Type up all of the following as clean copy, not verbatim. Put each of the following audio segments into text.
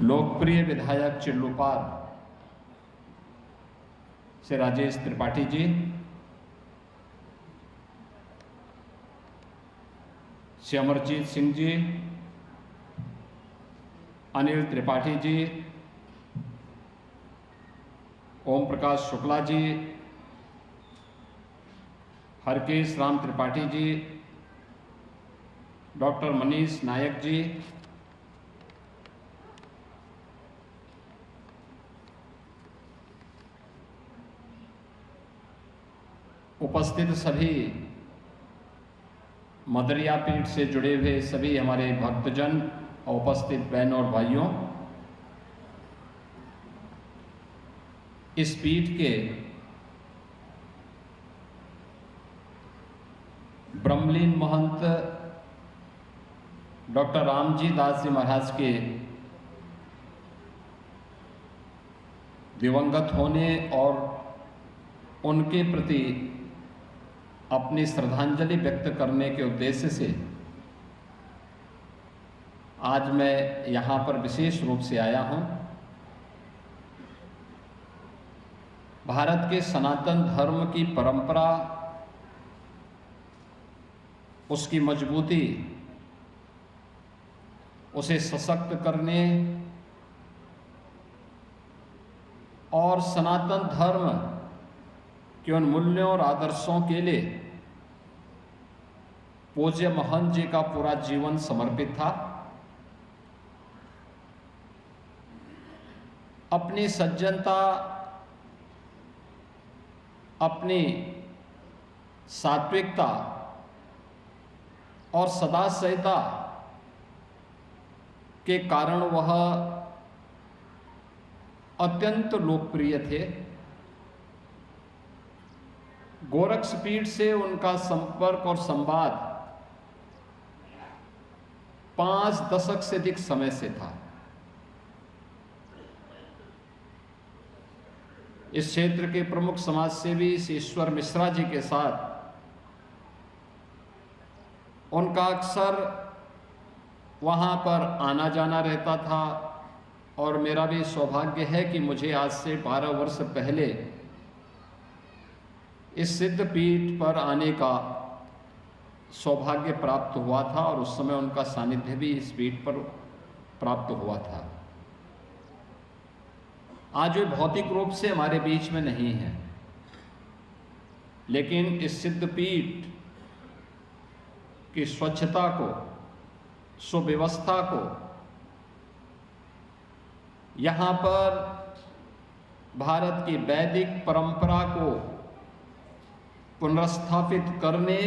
लोकप्रिय विधायक चिल्लूपार श्री राजेश त्रिपाठी जी, श्री अमरजीत सिंह जी, अनिल त्रिपाठी जी, ओम प्रकाश शुक्ला जी, हरकेश राम त्रिपाठी जी, डॉक्टर मनीष नायक जी, उपस्थित सभी मदरिया पीठ से जुड़े हुए सभी हमारे भक्तजन और उपस्थित बहनों और भाइयों, इस पीठ के ब्रह्मलीन महंत डॉक्टर रामजी दास जी महाराज के दिवंगत होने और उनके प्रति अपनी श्रद्धांजलि व्यक्त करने के उद्देश्य से आज मैं यहाँ पर विशेष रूप से आया हूँ। भारत के सनातन धर्म की परंपरा, उसकी मजबूती, उसे सशक्त करने और सनातन धर्म के उन मूल्यों और आदर्शों के लिए पूज्य महंत जी का पूरा जीवन समर्पित था। अपनी सज्जनता, अपनी सात्विकता और सदाशयता के कारण वह अत्यंत लोकप्रिय थे। गोरक्षपीठ से उनका संपर्क और संवाद 5 दशक से अधिक समय से था। इस क्षेत्र के प्रमुख समाजसेवी श्री ईश्वर मिश्रा जी के साथ उनका अक्सर वहाँ पर आना जाना रहता था और मेरा भी सौभाग्य है कि मुझे आज से 12 वर्ष पहले इस सिद्ध पीठ पर आने का सौभाग्य प्राप्त हुआ था और उस समय उनका सानिध्य भी इस पीठ पर प्राप्त हुआ था। आज वे भौतिक रूप से हमारे बीच में नहीं है, लेकिन इस सिद्ध पीठ की स्वच्छता को, सुव्यवस्था को, यहाँ पर भारत की वैदिक परंपरा को पुनर्स्थापित करने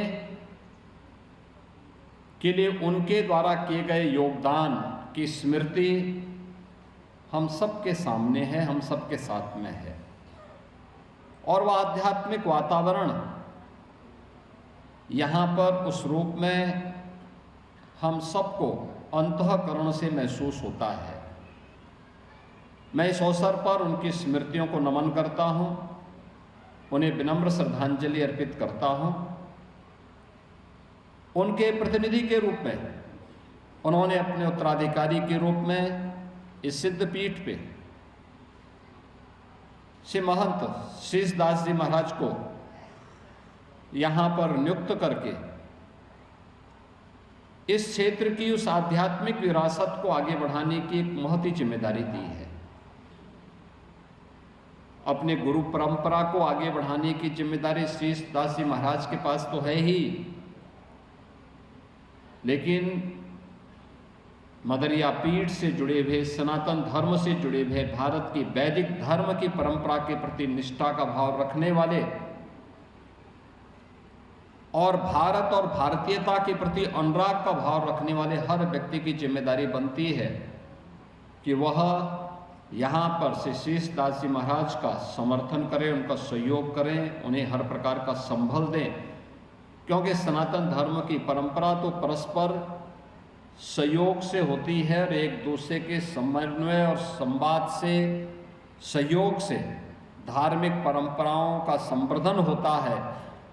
के लिए उनके द्वारा किए गए योगदान की स्मृति हम सबके सामने है, हम सबके साथ में है। और वह आध्यात्मिक वातावरण यहाँ पर उस रूप में हम सबको अंतःकरण से महसूस होता है। मैं इस अवसर पर उनकी स्मृतियों को नमन करता हूँ, उन्हें विनम्र श्रद्धांजलि अर्पित करता हूँ। उनके प्रतिनिधि के रूप में उन्होंने अपने उत्तराधिकारी के रूप में इस सिद्ध पीठ पे श्री महंत शीश दास जी महाराज को यहाँ पर नियुक्त करके इस क्षेत्र की उस आध्यात्मिक विरासत को आगे बढ़ाने की एक महती जिम्मेदारी दी है। अपने गुरु परंपरा को आगे बढ़ाने की जिम्मेदारी शीश दास जी महाराज के पास तो है ही, लेकिन मदरिया पीठ से जुड़े हुए, सनातन धर्म से जुड़े हुए, भारत की वैदिक धर्म की परंपरा के प्रति निष्ठा का भाव रखने वाले और भारत और भारतीयता के प्रति अनुराग का भाव रखने वाले हर व्यक्ति की जिम्मेदारी बनती है कि वह यहाँ पर श्री शीश दास जी महाराज का समर्थन करें, उनका सहयोग करें, उन्हें हर प्रकार का संबल दें, क्योंकि सनातन धर्म की परंपरा तो परस्पर सहयोग से होती है और एक दूसरे के समन्वय और संवाद से, सहयोग से धार्मिक परंपराओं का संवर्धन होता है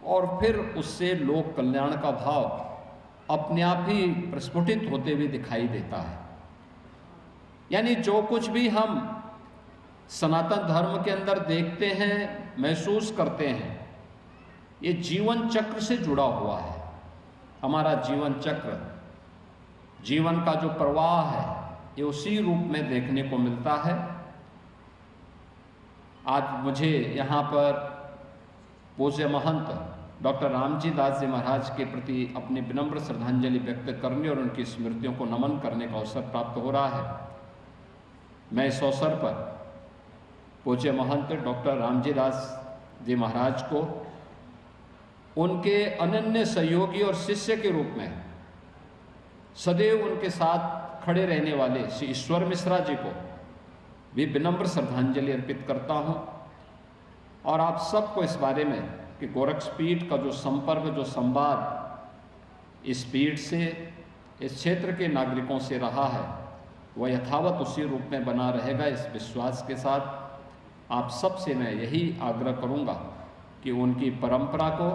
और फिर उससे लोक कल्याण का भाव अपने आप ही प्रस्फुटित होते हुए दिखाई देता है। यानी जो कुछ भी हम सनातन धर्म के अंदर देखते हैं, महसूस करते हैं, ये जीवन चक्र से जुड़ा हुआ है। हमारा जीवन चक्र, जीवन का जो प्रवाह है, ये उसी रूप में देखने को मिलता है। आज मुझे यहाँ पर पूज्य महंत डॉक्टर रामजी दास जी महाराज के प्रति अपनी विनम्र श्रद्धांजलि व्यक्त करने और उनकी स्मृतियों को नमन करने का अवसर प्राप्त हो रहा है। मैं इस अवसर पर पूज्य महंत डॉक्टर रामजी दास जी महाराज को उनके अनन्य सहयोगी और शिष्य के रूप में सदैव उनके साथ खड़े रहने वाले श्री ईश्वर मिश्रा जी को भी विनम्र श्रद्धांजलि अर्पित करता हूं। और आप सबको इस बारे में कि गोरक्षपीठ का जो संपर्क, जो संवाद इस पीठ से, इस क्षेत्र के नागरिकों से रहा है, वह यथावत उसी रूप में बना रहेगा। इस विश्वास के साथ आप सबसे मैं यही आग्रह करूंगा कि उनकी परंपरा को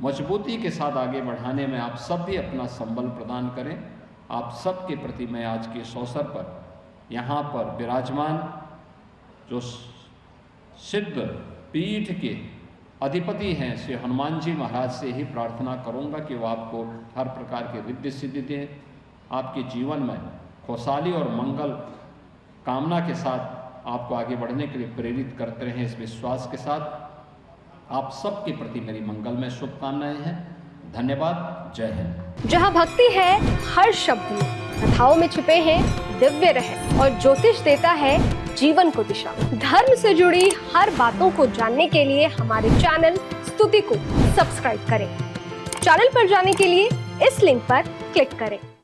मजबूती के साथ आगे बढ़ाने में आप सब भी अपना संबल प्रदान करें। आप सब के प्रति मैं आज के इस अवसर पर यहाँ पर विराजमान जो सिद्ध पीठ के अधिपति हैं श्री हनुमान जी महाराज से ही प्रार्थना करूंगा कि वो आपको हर प्रकार की रिद्धि सिद्धि दें, आपके जीवन में खुशहाली और मंगल कामना के साथ आपको आगे बढ़ने के लिए प्रेरित करते रहें। इस विश्वास के साथ आप सबके प्रति मेरी मंगलमय शुभकामनाएं हैं। धन्यवाद। जय हिंद। जहाँ भक्ति है हर शब्द में, कथाओं में छिपे हैं दिव्य रहस्य और ज्योतिष देता है जीवन को दिशा। धर्म से जुड़ी हर बातों को जानने के लिए हमारे चैनल स्तुति को सब्सक्राइब करें। चैनल पर जाने के लिए इस लिंक पर क्लिक करें।